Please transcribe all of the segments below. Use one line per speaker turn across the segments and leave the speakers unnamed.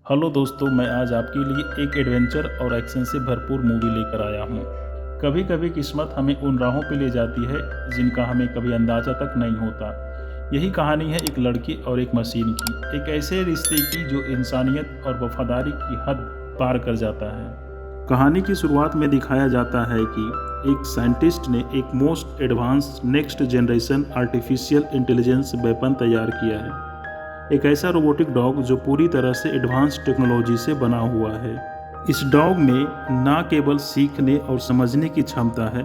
Hello दोस्तों, मैं आज आपके लिए एक एडवेंचर और एक्शन से भरपूर मूवी लेकर आया हूँ। कभी कभी किस्मत हमें उन राहों पर ले जाती है जिनका हमें कभी अंदाज़ा तक नहीं होता। यही कहानी है एक लड़की और एक मशीन की, एक ऐसे रिश्ते की जो इंसानियत और वफादारी की हद पार कर जाता है। कहानी की शुरुआत में दिखाया जाता है कि एक साइंटिस्ट ने एक most advance next generation artificial intelligence weapon तैयार किया है। एक ऐसा रोबोटिक डॉग जो पूरी तरह से एडवांस टेक्नोलॉजी से बना हुआ है। इस डॉग में न केवल सीखने और समझने की क्षमता है,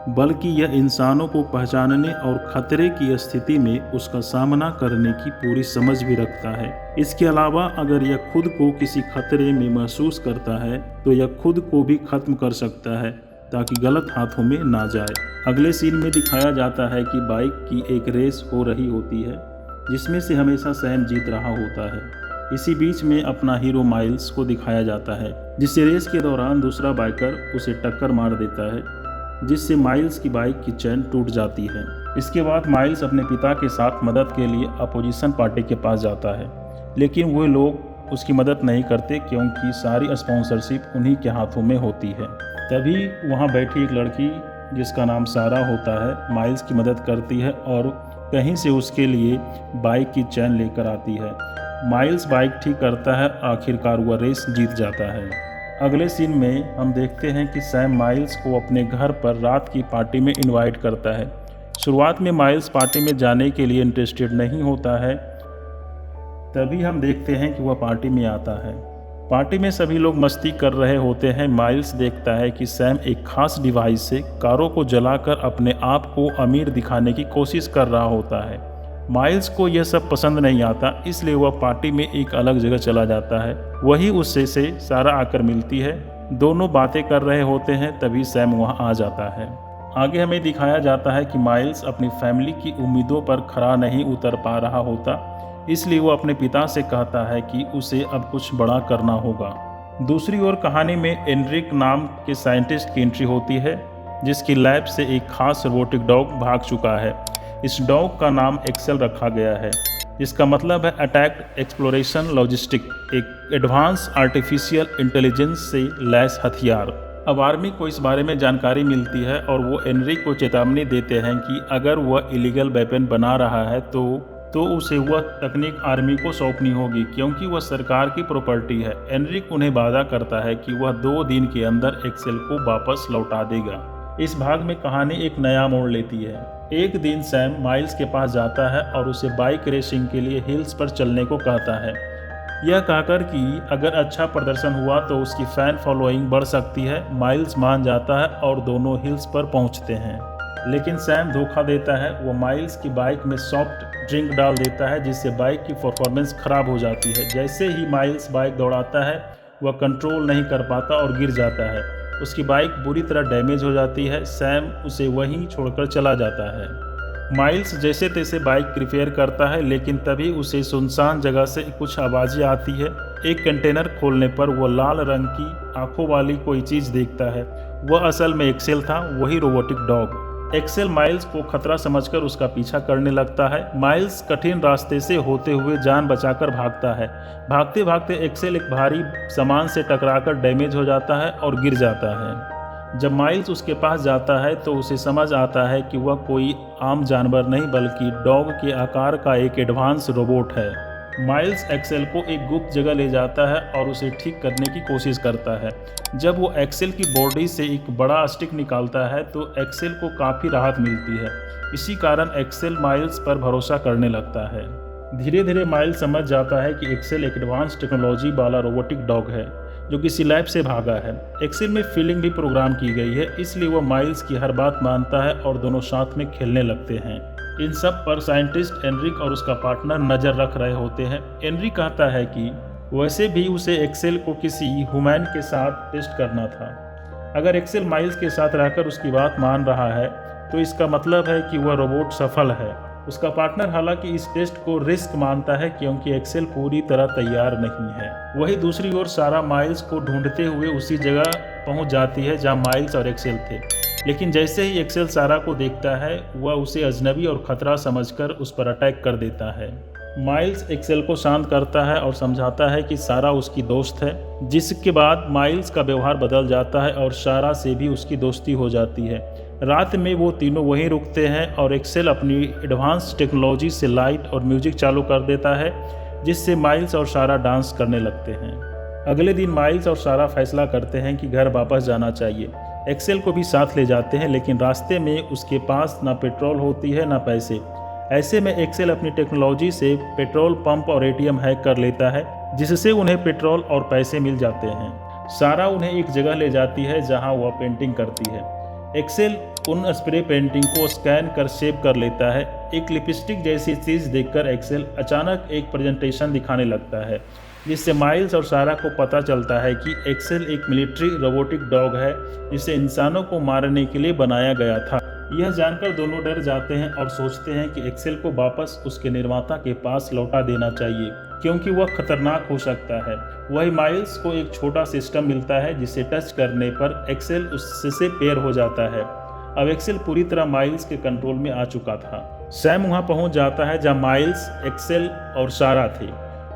बल्कि यह इंसानों को पहचानने और खतरे की स्थिति में उसका सामना करने की पूरी समझ भी रखता है। इसके अलावा अगर यह खुद को किसी खतरे में महसूस करता है तो यह खुद को भी खत्म कर सकता है ताकि गलत हाथों में ना जाए। अगले सीन में दिखाया जाता है कि बाइक की एक रेस हो रही होती है जिसमें से हमेशा सैम जीत रहा होता है। इसी बीच में अपना हीरो माइल्स को दिखाया जाता है, जिससे रेस के दौरान दूसरा बाइकर उसे टक्कर मार देता है, जिससे माइल्स की बाइक की चेन टूट जाती है। इसके बाद माइल्स अपने पिता के साथ मदद के लिए अपोजिशन पार्टी के पास जाता है, लेकिन वो लोग उसकी मदद नहीं करते क्योंकि सारी स्पॉन्सरशिप उन्हीं के हाथों में होती है। तभी वहाँ बैठी एक लड़की जिसका नाम सारा होता है माइल्स की मदद करती है और कहीं से उसके लिए बाइक की चैन लेकर आती है। माइल्स बाइक ठीक करता है, आखिरकार वह रेस जीत जाता है। अगले सीन में हम देखते हैं कि सैम माइल्स को अपने घर पर रात की पार्टी में इनवाइट करता है। शुरुआत में माइल्स पार्टी में जाने के लिए इंटरेस्टेड नहीं होता है, तभी हम देखते हैं कि वह पार्टी में आता है। पार्टी में सभी लोग मस्ती कर रहे होते हैं। माइल्स देखता है कि सैम एक खास डिवाइस से कारों को जलाकर अपने आप को अमीर दिखाने की कोशिश कर रहा होता है। माइल्स को यह सब पसंद नहीं आता, इसलिए वह पार्टी में एक अलग जगह चला जाता है। वही उससे सारा आकर मिलती है। दोनों बातें कर रहे होते हैं, तभी सैम वहाँ आ जाता है। आगे हमें दिखाया जाता है कि माइल्स अपनी फैमिली की उम्मीदों पर खरा नहीं उतर पा रहा होता, इसलिए वो अपने पिता से कहता है कि उसे अब कुछ बड़ा करना होगा। दूसरी ओर कहानी में एनरिक नाम के साइंटिस्ट की एंट्री होती है, जिसकी लैब से एक खास रोबोटिक डॉग भाग चुका है। इस डॉग का नाम एक्सेल रखा गया है, जिसका मतलब है अटैक एक्सप्लोरेशन लॉजिस्टिक, एक एडवांस आर्टिफिशियल इंटेलिजेंस से लैस हथियार। अब आर्मी को इस बारे में जानकारी मिलती है और वो एनरिक को चेतावनी देते हैं कि अगर वह इलीगल वेपन बना रहा है तो उसे वह तकनीक आर्मी को सौंपनी होगी, क्योंकि वह सरकार की प्रॉपर्टी है। एनरिक उन्हें वादा करता है कि वह 2 दिन के अंदर एक्सेल को वापस लौटा देगा। इस भाग में कहानी एक नया मोड़ लेती है। एक दिन सैम माइल्स के पास जाता है और उसे बाइक रेसिंग के लिए हिल्स पर चलने को कहता है, यह कहकर कि अगर अच्छा प्रदर्शन हुआ तो उसकी फैन फॉलोइंग बढ़ सकती है। माइल्स मान जाता है और दोनों हिल्स पर पहुंचते हैं, लेकिन सैम धोखा देता है। वो माइल्स की बाइक में सॉफ्ट ड्रिंक डाल देता है, जिससे बाइक की परफॉर्मेंस खराब हो जाती है। जैसे ही माइल्स बाइक दौड़ाता है, वह कंट्रोल नहीं कर पाता और गिर जाता है। उसकी बाइक बुरी तरह डैमेज हो जाती है। सैम उसे वहीं छोड़कर चला जाता है। माइल्स जैसे तैसे बाइक रिपेयर करता है, लेकिन तभी उसे सुनसान जगह से कुछ आवाज़ें आती है। एक कंटेनर खोलने पर वह लाल रंग की आंखों वाली कोई चीज़ देखता है। वह असल में एक्सेल था, वही रोबोटिक डॉग। एक्सेल माइल्स को खतरा समझकर उसका पीछा करने लगता है। माइल्स कठिन रास्ते से होते हुए जान बचाकर भागता है। भागते भागते एक्सेल एक भारी सामान से टकराकर डैमेज हो जाता है और गिर जाता है। जब माइल्स उसके पास जाता है तो उसे समझ आता है कि वह कोई आम जानवर नहीं बल्कि डॉग के आकार का एक एडवांस रोबोट है। माइल्स एक्सेल को एक गुप्त जगह ले जाता है और उसे ठीक करने की कोशिश करता है। जब वो एक्सेल की बॉडी से एक बड़ा स्टिक निकालता है तो एक्सेल को काफ़ी राहत मिलती है। इसी कारण एक्सेल माइल्स पर भरोसा करने लगता है। धीरे धीरे माइल्स समझ जाता है कि एक्सेल एक एडवांस टेक्नोलॉजी वाला रोबोटिक डॉग है जो किसी लैब से भागा है। एक्सेल में फीलिंग भी प्रोग्राम की गई है, इसलिए वह माइल्स की हर बात मानता है और दोनों साथ में खेलने लगते हैं। इन सब पर साइंटिस्ट एनरिक और उसका पार्टनर नज़र रख रहे होते हैं। एनरिक कहता है कि वैसे भी उसे एक्सेल को किसी ह्यूमन के साथ टेस्ट करना था। अगर एक्सेल माइल्स के साथ रहकर उसकी बात मान रहा है तो इसका मतलब है कि वह रोबोट सफल है। उसका पार्टनर हालांकि इस टेस्ट को रिस्क मानता है क्योंकि एक्सेल पूरी तरह तैयार नहीं है। वही दूसरी ओर सारा माइल्स को ढूंढते हुए उसी जगह पहुंच जाती है जहां माइल्स और एक्सेल थे, लेकिन जैसे ही एक्सेल सारा को देखता है वह उसे अजनबी और खतरा समझकर उस पर अटैक कर देता है। माइल्स एक्सेल को शांत करता है और समझाता है कि सारा उसकी दोस्त है, जिसके बाद माइल्स का व्यवहार बदल जाता है और सारा से भी उसकी दोस्ती हो जाती है। रात में वो तीनों वहीं रुकते हैं और एक्सेल अपनी एडवांस टेक्नोलॉजी से लाइट और म्यूजिक चालू कर देता है, जिससे माइल्स और सारा डांस करने लगते हैं। अगले दिन माइल्स और सारा फैसला करते हैं कि घर वापस जाना चाहिए। एक्सेल को भी साथ ले जाते हैं, लेकिन रास्ते में उसके पास ना पेट्रोल होती है ना पैसे। ऐसे में एक्सेल अपनी टेक्नोलॉजी से पेट्रोल पंप और एटीएम हैक कर लेता है, जिससे उन्हें पेट्रोल और पैसे मिल जाते हैं। सारा उन्हें एक जगह ले जाती है जहां वह पेंटिंग करती है। एक्सेल उन स्प्रे पेंटिंग को स्कैन कर सेव कर लेता है। एक लिपस्टिक जैसी चीज़ देखकर एक्सेल अचानक एक प्रेजेंटेशन दिखाने लगता है, जिससे माइल्स और सारा को पता चलता है कि एक्सेल एक मिलिट्री रोबोटिक डॉग है, जिसे इंसानों को मारने के लिए बनाया गया था। यह जानकर दोनों डर जाते हैं और सोचते हैं कि एक्सेल को वापस उसके निर्माता के पास लौटा देना चाहिए, क्योंकि वह खतरनाक हो सकता है। वही माइल्स को एक छोटा सिस्टम मिलता है, जिसे टच करने पर एक्सेल उससे पैर हो जाता है। अब एक्सेल पूरी तरह माइल्स के कंट्रोल में आ चुका था। सैम वहां पहुंच जाता है जहां माइल्स, एक्सेल और सारा थे।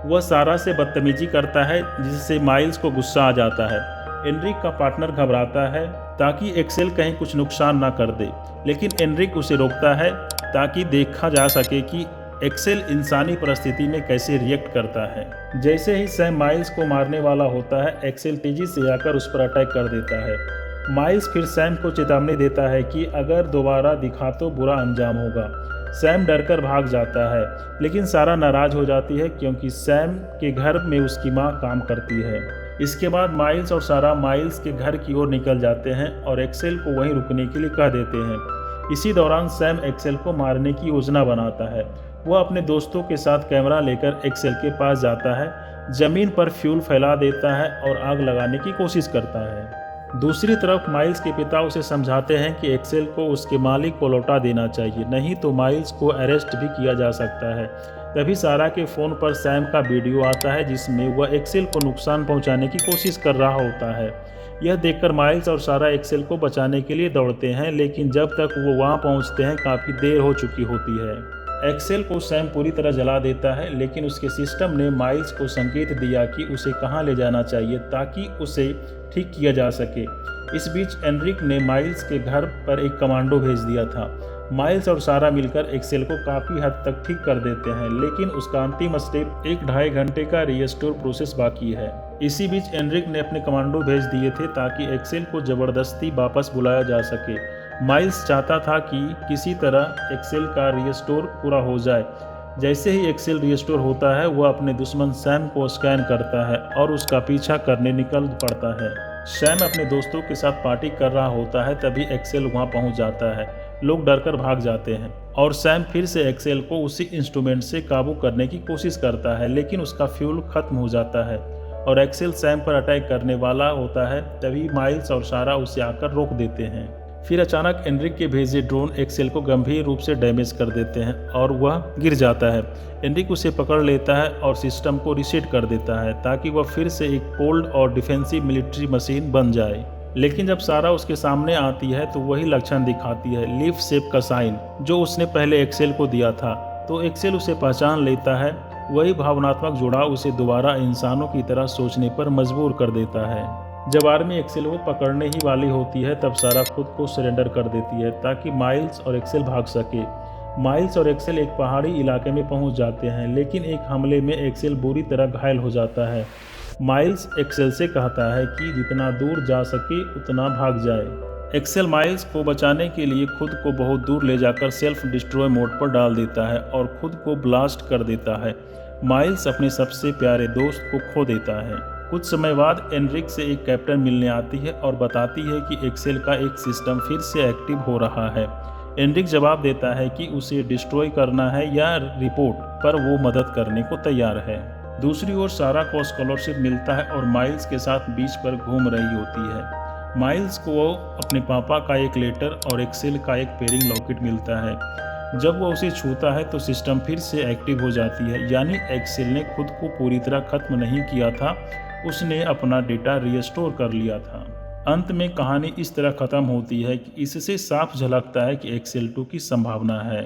वह सारा से बदतमीजी करता है, जिससे माइल्स को गुस्सा आ जाता है। एनरिक का पार्टनर घबराता है ताकि एक्सेल कहीं कुछ नुकसान ना कर दे, लेकिन एनरिक उसे रोकता है ताकि देखा जा सके कि एक्सेल इंसानी परिस्थिति में कैसे रिएक्ट करता है। जैसे ही सैम माइल्स को मारने वाला होता है, एक्सेल तेजी से आकर उस पर अटैक कर देता है। माइल्स फिर सैम को चेतावनी देता है कि अगर दोबारा दिखा तो बुरा अंजाम होगा। सैम डरकर भाग जाता है, लेकिन सारा नाराज हो जाती है क्योंकि सैम के घर में उसकी माँ काम करती है। इसके बाद माइल्स और सारा माइल्स के घर की ओर निकल जाते हैं और एक्सेल को वहीं रुकने के लिए कह देते हैं। इसी दौरान सैम एक्सेल को मारने की योजना बनाता है। वह अपने दोस्तों के साथ कैमरा लेकर एक्सेल के पास जाता है, जमीन पर फ्यूल फैला देता है और आग लगाने की कोशिश करता है। दूसरी तरफ माइल्स के पिता उसे समझाते हैं कि एक्सेल को उसके मालिक को लौटा देना चाहिए, नहीं तो माइल्स को अरेस्ट भी किया जा सकता है। तभी सारा के फ़ोन पर सैम का वीडियो आता है, जिसमें वह एक्सेल को नुकसान पहुंचाने की कोशिश कर रहा होता है। यह देखकर माइल्स और सारा एक्सेल को बचाने के लिए दौड़ते हैं, लेकिन जब तक वो वहां पहुंचते हैं काफ़ी देर हो चुकी होती है। एक्सेल को सैम पूरी तरह जला देता है, लेकिन उसके सिस्टम ने माइल्स को संकेत दिया कि उसे कहां ले जाना चाहिए ताकि उसे ठीक किया जा सके। इस बीच एनरिक ने माइल्स के घर पर एक कमांडो भेज दिया था। माइल्स और सारा मिलकर एक्सेल को काफ़ी हद तक ठीक कर देते हैं, लेकिन उसका अंतिम स्टेप 1-2.5 घंटे का रीस्टोर प्रोसेस बाकी है। इसी बीच एनरिक ने अपने कमांडो भेज दिए थे ताकि एक्सेल को ज़बरदस्ती वापस बुलाया जा सके। माइल्स चाहता था कि किसी तरह एक्सेल का रीस्टोर पूरा हो जाए। जैसे ही एक्सेल रीस्टोर होता है, वह अपने दुश्मन सैम को स्कैन करता है और उसका पीछा करने निकल पड़ता है। सैम अपने दोस्तों के साथ पार्टी कर रहा होता है, तभी एक्सेल वहां पहुंच जाता है। लोग डरकर भाग जाते हैं और सैम फिर से एक्सेल को उसी इंस्ट्रूमेंट से काबू करने की कोशिश करता है, लेकिन उसका फ्यूल खत्म हो जाता है और एक्सेल सैम पर अटैक करने वाला होता है। तभी माइल्स और सारा उसे आकर रोक देते हैं। फिर अचानक एनरिक के भेजे ड्रोन एक्सेल को गंभीर रूप से डैमेज कर देते हैं और वह गिर जाता है। एनरिक उसे पकड़ लेता है और सिस्टम को रीसेट कर देता है ताकि वह फिर से एक कोल्ड और डिफेंसिव मिलिट्री मशीन बन जाए। लेकिन जब सारा उसके सामने आती है तो वही लक्षण दिखाती है, लीफ शेप का साइन जो उसने पहले एक्सेल को दिया था। तो एक्सेल उसे पहचान लेता है। वही भावनात्मक जुड़ाव उसे दोबारा इंसानों की तरह सोचने पर मजबूर कर देता है। जब आर्मी एक्सेल को पकड़ने ही वाली होती है, तब सारा खुद को सरेंडर कर देती है ताकि माइल्स और एक्सेल भाग सके। माइल्स और एक्सेल एक पहाड़ी इलाके में पहुंच जाते हैं, लेकिन एक हमले में एक्सेल बुरी तरह घायल हो जाता है। माइल्स एक्सेल से कहता है कि जितना दूर जा सके उतना भाग जाए। एक्सेल माइल्स को बचाने के लिए खुद को बहुत दूर ले जाकर सेल्फ डिस्ट्रॉय मोड पर डाल देता है और खुद को ब्लास्ट कर देता है। माइल्स अपने सबसे प्यारे दोस्त को खो देता है। कुछ समय बाद एनरिक से एक कैप्टन मिलने आती है और बताती है कि एक्सेल का एक सिस्टम फिर से एक्टिव हो रहा है। एनरिक जवाब देता है कि उसे डिस्ट्रॉय करना है या रिपोर्ट, पर वो मदद करने को तैयार है। दूसरी ओर सारा को स्कॉलरशिप मिलता है और माइल्स के साथ बीच पर घूम रही होती है। माइल्स को अपने पापा का एक लेटर और एक्सेल का एक पेयरिंग लॉकेट मिलता है। जब वह उसे छूता है तो सिस्टम फिर से एक्टिव हो जाती है, यानी एक्सेल ने खुद को पूरी तरह खत्म नहीं किया था, उसने अपना डेटा रीस्टोर कर लिया था। अंत में कहानी इस तरह खत्म होती है कि इससे साफ झलकता है कि एक्सेल 2 की संभावना है।